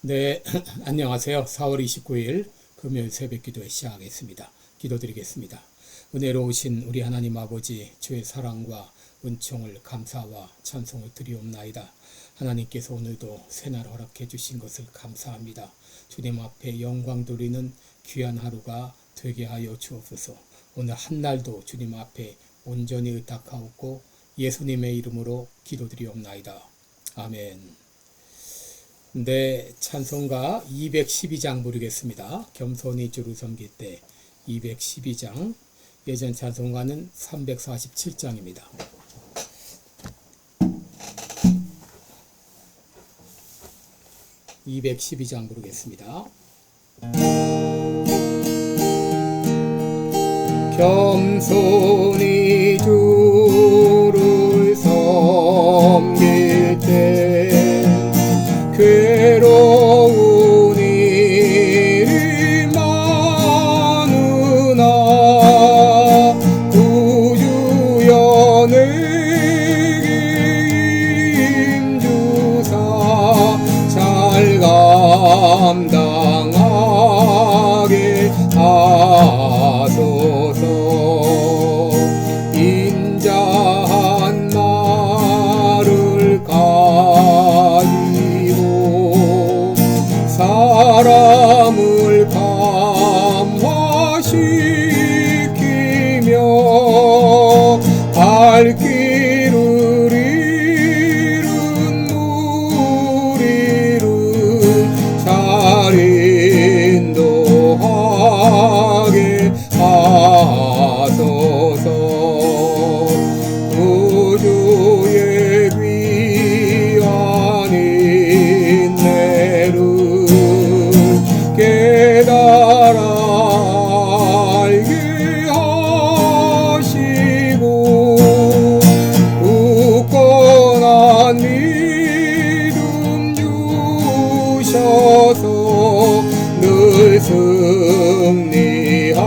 네, 안녕하세요. 4월 29일 금요일 새벽 기도회 시작하겠습니다. 기도드리겠습니다. 은혜로우신 우리 하나님 아버지, 주의 사랑과 은총을 감사와 찬송을 드리옵나이다. 하나님께서 오늘도 새날 허락해 주신 것을 감사합니다. 주님 앞에 영광 돌리는 귀한 하루가 되게 하여 주옵소서. 오늘 한날도 주님 앞에 온전히 의탁하옵고 예수님의 이름으로 기도드리옵나이다. 아멘. 네, 찬송가 212장 부르겠습니다. 겸손히 주를 섬길 때 212장, 예전 찬송가는 347장입니다. (212장) 부르겠습니다. 겸손히 주를 섬길 때 괴로운 일이 많으나 구주여 내게 임주사 잘 감당하게 하소서. 인자한 말을 사람을 감화시키며 발길을 잃은 우리를 잘 인도하게 하소서. 구주의 귀한 인내를 깨달아 알게 하시고 굳건한 믿음 주셔서 늘 승리하게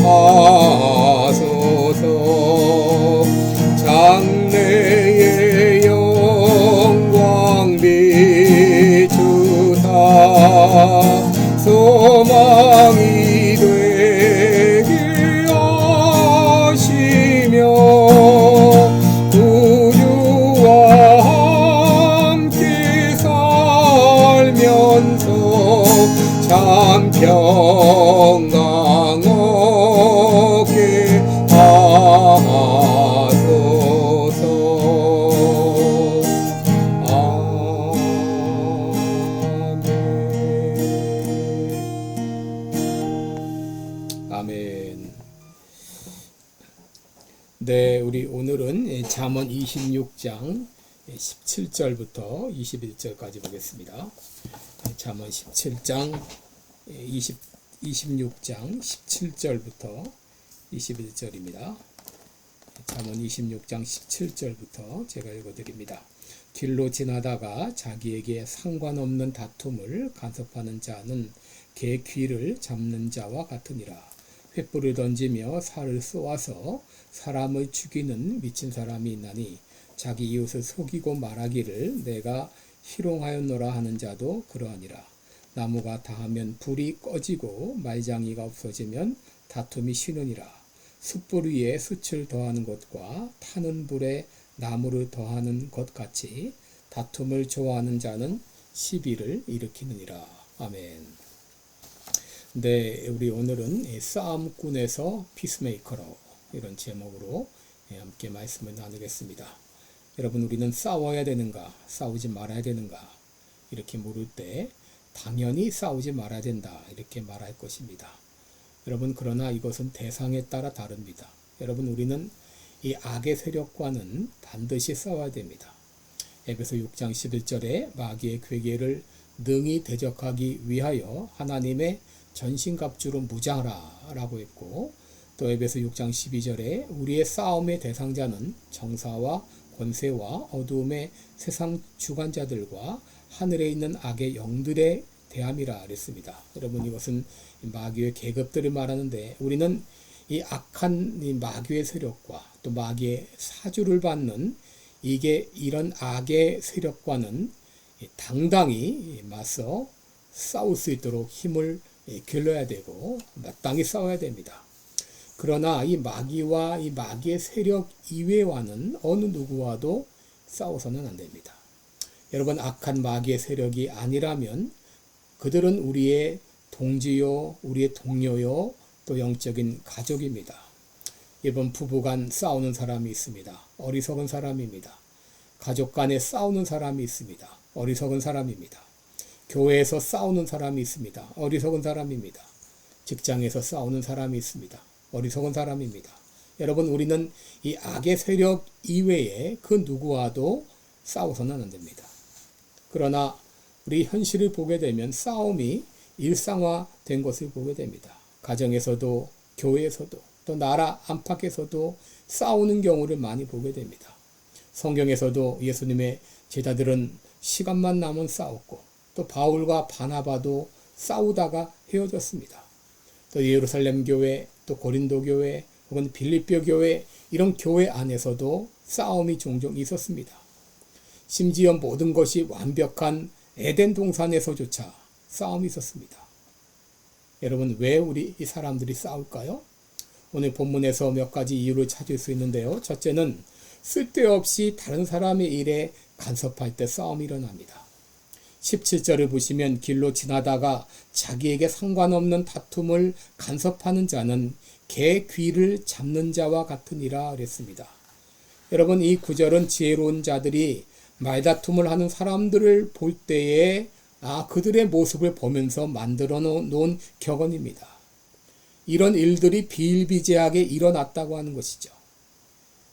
하소서. 장래의 영광 비추사 소망이 되게 하시며 구주와 함께 살면서 참 평강 얻게 하소서. 아멘. 네, 우리 오늘은 잠언 26장 17절부터 21절까지 보겠습니다. 잠언 26장 17절부터 21절입니다. 잠언 26장 17절부터 제가 읽어드립니다. 길로 지나다가 자기에게 상관없는 다툼을 간섭하는 자는 개 귀를 잡는 자와 같으니라. 횃불을 던지며 살을 쏘아서 사람을 죽이는 미친 사람이 있나니 자기 이웃을 속이고 말하기를 내가 희롱하였노라 하는 자도 그러하니라. 나무가 다하면 불이 꺼지고 말장이가 없어지면 다툼이 쉬느니라. 숯불 위에 숯을 더하는 것과 타는 불에 나무를 더하는 것 같이 다툼을 좋아하는 자는 시비를 일으키느니라. 아멘. 네, 우리 오늘은 싸움꾼에서 피스메이커로 이런 제목으로 함께 말씀을 나누겠습니다. 여러분, 우리는 싸워야 되는가, 싸우지 말아야 되는가 이렇게 물을 때 당연히 싸우지 말아야 된다 이렇게 말할 것입니다. 여러분, 그러나 이것은 대상에 따라 다릅니다. 여러분, 우리는 이 악의 세력과는 반드시 싸워야 됩니다. 에베소 6장 11절에 마귀의 괴계를 능히 대적하기 위하여 하나님의 전신갑주로 무장하라 라고 했고, 또 에베소 6장 12절에 우리의 싸움의 대상자는 정사와 권세와 어두움의 세상 주관자들과 하늘에 있는 악의 영들의 대함이라 그랬습니다. 여러분, 이것은 마귀의 계급들을 말하는데 우리는 이 악한 이 마귀의 세력과 또 마귀의 사주를 받는 이런 악의 세력과는 당당히 맞서 싸울 수 있도록 힘을 길러야 되고 마땅히 싸워야 됩니다. 그러나 이 마귀와 이 마귀의 세력 이외와는 어느 누구와도 싸워서는 안 됩니다. 여러분, 악한 마귀의 세력이 아니라면 그들은 우리의 동지요, 우리의 동료요, 또 영적인 가족입니다. 이번 부부간 싸우는 사람이 있습니다. 어리석은 사람입니다. 가족 간에 싸우는 사람이 있습니다. 어리석은 사람입니다. 교회에서 싸우는 사람이 있습니다. 어리석은 사람입니다. 직장에서 싸우는 사람이 있습니다. 어리석은 사람입니다. 여러분, 우리는 이 악의 세력 이외에 그 누구와도 싸워서는 안 됩니다. 그러나 우리 현실을 보게 되면 싸움이 일상화된 것을 보게 됩니다. 가정에서도 교회에서도 또 나라 안팎에서도 싸우는 경우를 많이 보게 됩니다. 성경에서도 예수님의 제자들은 시간만 나면 싸웠고 또 바울과 바나바도 싸우다가 헤어졌습니다. 또 예루살렘 교회, 또 고린도 교회, 혹은 빌립보 교회, 이런 교회 안에서도 싸움이 종종 있었습니다. 심지어 모든 것이 완벽한 에덴 동산에서조차 싸움이 있었습니다. 여러분, 왜 우리 이 사람들이 싸울까요? 오늘 본문에서 몇 가지 이유를 찾을 수 있는데요. 첫째는 쓸데없이 다른 사람의 일에 간섭할 때 싸움이 일어납니다. 17절을 보시면 길로 지나다가 자기에게 상관없는 다툼을 간섭하는 자는 개 귀를 잡는 자와 같으니라 그랬습니다. 여러분, 이 구절은 지혜로운 자들이 말다툼을 하는 사람들을 볼 때에 그들의 모습을 보면서 만들어 놓은 격언입니다. 이런 일들이 비일비재하게 일어났다고 하는 것이죠.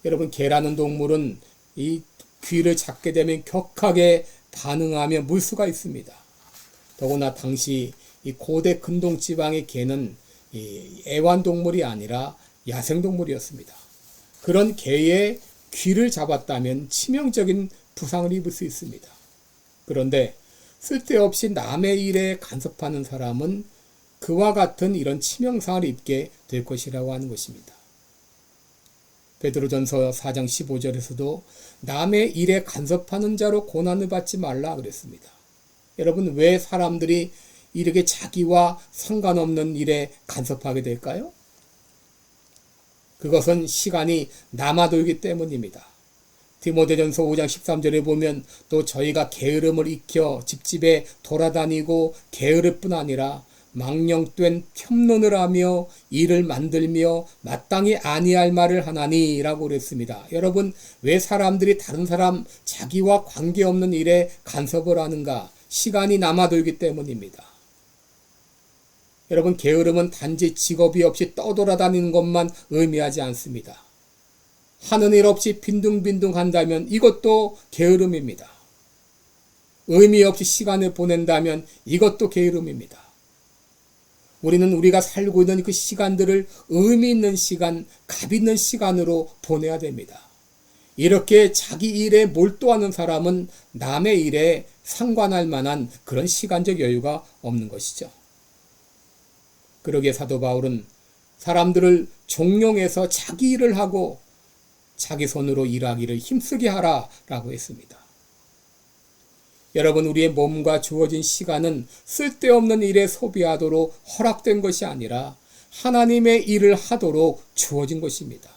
여러분, 개라는 동물은 이 귀를 잡게 되면 격하게 반응하며 물 수가 있습니다. 더구나 당시 이 고대 근동 지방의 개는 애완동물이 아니라 야생동물이었습니다. 그런 개의 귀를 잡았다면 치명적인 부상을 입을 수 있습니다. 그런데 쓸데없이 남의 일에 간섭하는 사람은 그와 같은 이런 치명상을 입게 될 것이라고 하는 것입니다. 베드로전서 4장 15절에서도 남의 일에 간섭하는 자로 고난을 받지 말라 그랬습니다. 여러분, 왜 사람들이 이렇게 자기와 상관없는 일에 간섭하게 될까요? 그것은 시간이 남아돌기 때문입니다. 디모데전서 5장 13절에 보면 또 저희가 게으름을 익혀 집집에 돌아다니고 게으를 뿐 아니라 망령된 폄론을 하며 일을 만들며 마땅히 아니할 말을 하나니 라고 그랬습니다. 여러분, 왜 사람들이 다른 사람 자기와 관계없는 일에 간섭을 하는가? 시간이 남아돌기 때문입니다. 여러분, 게으름은 단지 직업이 없이 떠돌아다니는 것만 의미하지 않습니다. 하는 일 없이 빈둥빈둥 한다면 이것도 게으름입니다. 의미 없이 시간을 보낸다면 이것도 게으름입니다. 우리는 우리가 살고 있는 그 시간들을 의미 있는 시간, 값 있는 시간으로 보내야 됩니다. 이렇게 자기 일에 몰두하는 사람은 남의 일에 상관할 만한 그런 시간적 여유가 없는 것이죠. 그러기에 사도 바울은 사람들을 종용해서 자기 일을 하고 자기 손으로 일하기를 힘쓰게 하라라고 했습니다. 여러분, 우리의 몸과 주어진 시간은 쓸데없는 일에 소비하도록 허락된 것이 아니라 하나님의 일을 하도록 주어진 것입니다.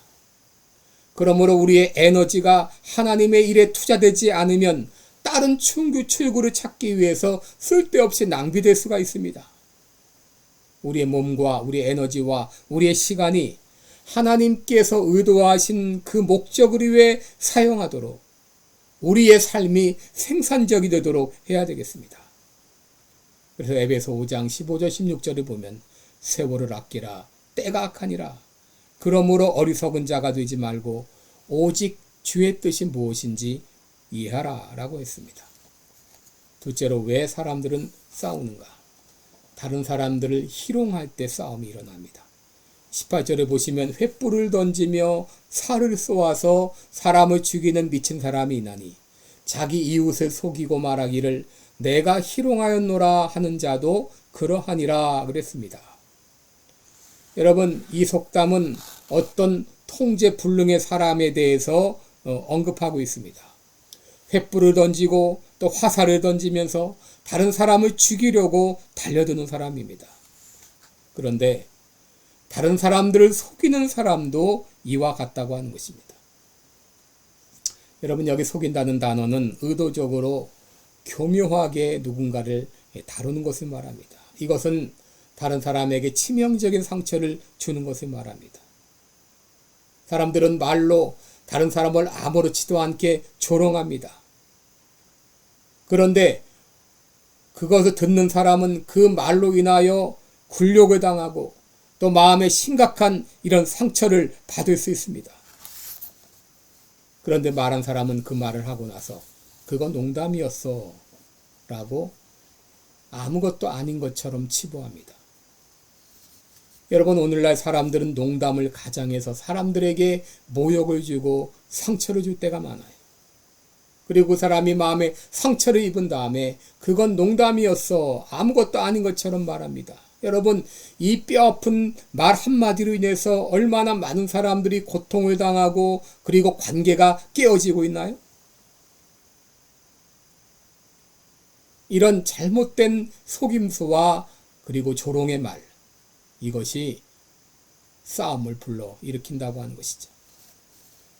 그러므로 우리의 에너지가 하나님의 일에 투자되지 않으면 다른 출구를 찾기 위해서 쓸데없이 낭비될 수가 있습니다. 우리의 몸과 우리의 에너지와 우리의 시간이 하나님께서 의도하신 그 목적을 위해 사용하도록 우리의 삶이 생산적이 되도록 해야 되겠습니다. 그래서 에베소 5장 15절 16절을 보면 세월을 아끼라 때가 악하니라. 그러므로 어리석은 자가 되지 말고 오직 주의 뜻이 무엇인지 이해하라 라고 했습니다. 둘째로, 왜 사람들은 싸우는가? 다른 사람들을 희롱할 때 싸움이 일어납니다. 18절에 보시면 횃불을 던지며 살을 쏘아서 사람을 죽이는 미친 사람이 있나니 자기 이웃을 속이고 말하기를 내가 희롱하였노라 하는 자도 그러하니라 그랬습니다. 여러분, 이 속담은 어떤 통제불능의 사람에 대해서 언급하고 있습니다. 횃불을 던지고 또 화살을 던지면서 다른 사람을 죽이려고 달려드는 사람입니다. 그런데 다른 사람들을 속이는 사람도 이와 같다고 하는 것입니다. 여러분, 여기 속인다는 단어는 의도적으로 교묘하게 누군가를 다루는 것을 말합니다. 이것은 다른 사람에게 치명적인 상처를 주는 것을 말합니다. 사람들은 말로 다른 사람을 아무렇지도 않게 조롱합니다. 그런데 그것을 듣는 사람은 그 말로 인하여 굴욕을 당하고 또 마음에 심각한 이런 상처를 받을 수 있습니다. 그런데 말한 사람은 그 말을 하고 나서 그건 농담이었어 라고 아무것도 아닌 것처럼 치부합니다. 여러분, 오늘날 사람들은 농담을 가장해서 사람들에게 모욕을 주고 상처를 줄 때가 많아요. 그리고 그 사람이 마음에 상처를 입은 다음에 그건 농담이었어, 아무것도 아닌 것처럼 말합니다. 여러분, 이 뼈아픈 말 한마디로 인해서 얼마나 많은 사람들이 고통을 당하고 그리고 관계가 깨어지고 있나요? 이런 잘못된 속임수와 그리고 조롱의 말, 이것이 싸움을 불러 일으킨다고 하는 것이죠.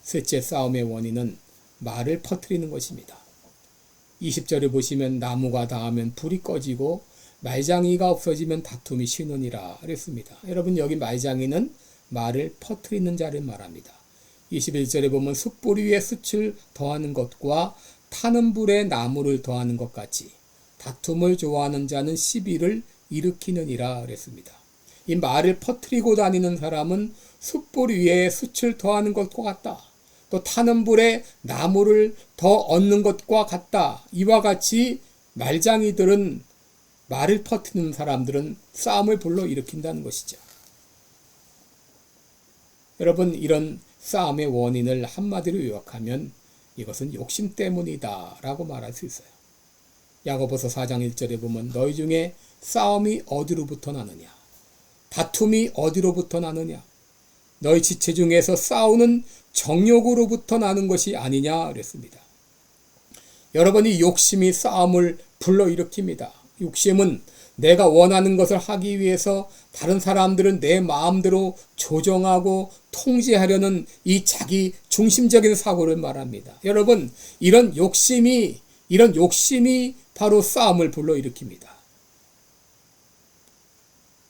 셋째 싸움의 원인은 말을 퍼뜨리는 것입니다. 20절에 보시면 나무가 닿으면 불이 꺼지고 말장이가 없어지면 다툼이 쉬느니라 그랬습니다. 여러분, 여기 말장이는 말을 퍼뜨리는 자를 말합니다. 21절에 보면 숯불 위에 숯을 더하는 것과 타는 불에 나무를 더하는 것 같이 다툼을 좋아하는 자는 시비를 일으키느니라 그랬습니다. 이 말을 퍼뜨리고 다니는 사람은 숯불 위에 숯을 더하는 것과 같다. 또 타는 불에 나무를 더 얻는 것과 같다. 이와 같이 말장이들은, 말을 퍼뜨리는 사람들은 싸움을 불러 일으킨다는 것이죠. 여러분, 이런 싸움의 원인을 한마디로 요약하면 이것은 욕심 때문이다 라고 말할 수 있어요. 야고보서 4장 1절에 보면 너희 중에 싸움이 어디로부터 나느냐, 다툼이 어디로부터 나느냐, 너희 지체 중에서 싸우는 정욕으로부터 나는 것이 아니냐 그랬습니다. 여러분이 욕심이 싸움을 불러일으킵니다. 욕심은 내가 원하는 것을 하기 위해서 다른 사람들은 내 마음대로 조정하고 통제하려는 이 자기 중심적인 사고를 말합니다. 여러분, 이런 욕심이 바로 싸움을 불러일으킵니다.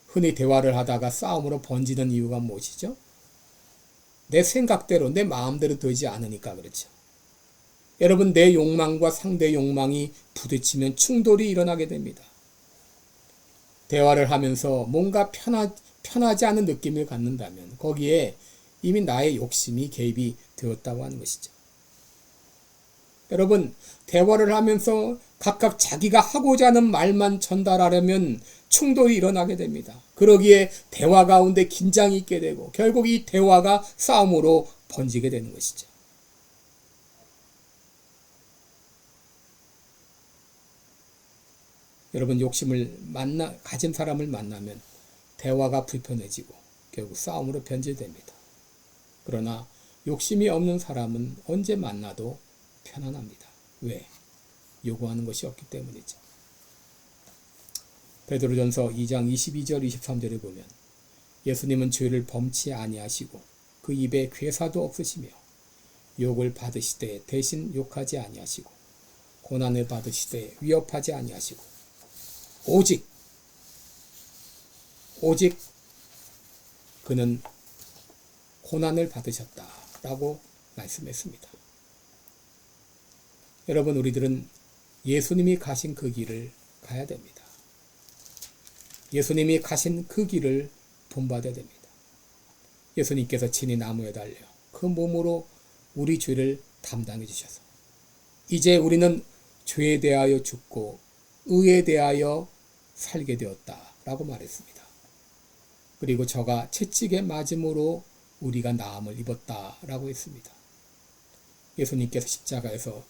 흔히 대화를 하다가 싸움으로 번지는 이유가 무엇이죠? 내 생각대로, 내 마음대로 되지 않으니까 그렇죠. 여러분, 내 욕망과 상대 욕망이 부딪히면 충돌이 일어나게 됩니다. 대화를 하면서 뭔가 편하지 않은 느낌을 갖는다면 거기에 이미 나의 욕심이 개입이 되었다고 하는 것이죠. 여러분, 대화를 하면서 각각 자기가 하고자 하는 말만 전달하려면 충돌이 일어나게 됩니다. 그러기에 대화 가운데 긴장이 있게 되고 결국 이 대화가 싸움으로 번지게 되는 것이죠. 여러분, 욕심을 가진 사람을 만나면 대화가 불편해지고 결국 싸움으로 변질됩니다. 그러나 욕심이 없는 사람은 언제 만나도 편안합니다. 왜? 요구하는 것이 없기 때문이죠. 베드로전서 2장 22절 23절에 보면 예수님은 죄를 범치 아니하시고 그 입에 괴사도 없으시며 욕을 받으시되 대신 욕하지 아니하시고 고난을 받으시되 위협하지 아니하시고 오직 그는 고난을 받으셨다라고 말씀했습니다. 여러분, 우리들은 예수님이 가신 그 길을 가야 됩니다. 예수님이 가신 그 길을 본받아야 됩니다. 예수님께서 친히 나무에 달려 그 몸으로 우리 죄를 담당해 주셔서 이제 우리는 죄에 대하여 죽고 의에 대하여 살게 되었다라고 말했습니다. 그리고 저가 채찍에 맞음으로 우리가 나음을 입었다라고 했습니다. 예수님께서 십자가에서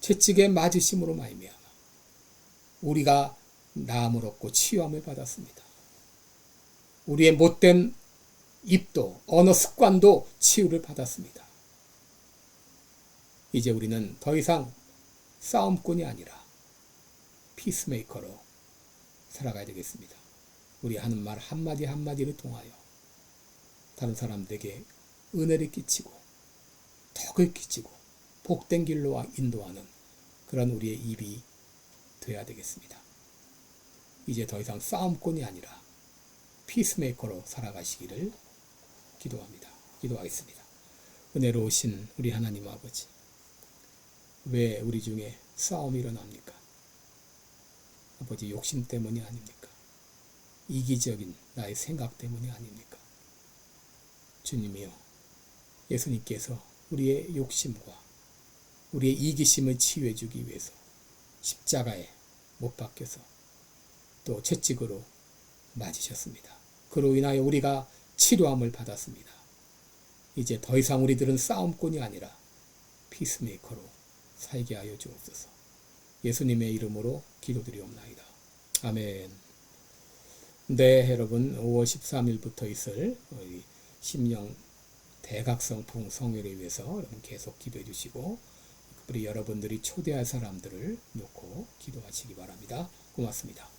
채찍에 맞으심으로 말미암아 우리가 나음을 얻고 치유함을 받았습니다. 우리의 못된 입도, 언어 습관도 치유를 받았습니다. 이제 우리는 더 이상 싸움꾼이 아니라 피스메이커로 살아가야 되겠습니다. 우리 하는 말 한마디 한마디를 통하여 다른 사람들에게 은혜를 끼치고 덕을 끼치고 복된 길로 인도하는 그런 우리의 입이 되어야 되겠습니다. 이제 더 이상 싸움꾼이 아니라 피스메이커로 살아가시기를 기도하겠습니다. 은혜로우신 우리 하나님 아버지, 왜 우리 중에 싸움이 일어납니까? 아버지, 욕심 때문이 아닙니까? 이기적인 나의 생각 때문이 아닙니까? 주님이여, 예수님께서 우리의 욕심과 우리의 이기심을 치유해 주기 위해서 십자가에 못 박혀서 또 채찍으로 맞으셨습니다. 그로 인하여 우리가 치료함을 받았습니다. 이제 더 이상 우리들은 싸움꾼이 아니라 피스메이커로 살게 하여 주옵소서. 예수님의 이름으로 기도드리옵나이다. 아멘. 네, 여러분, 5월 13일부터 있을 심령 대각성풍 성회를 위해서 여러분 계속 기도해 주시고, 우리 여러분들이 초대할 사람들을 놓고 기도하시기 바랍니다. 고맙습니다.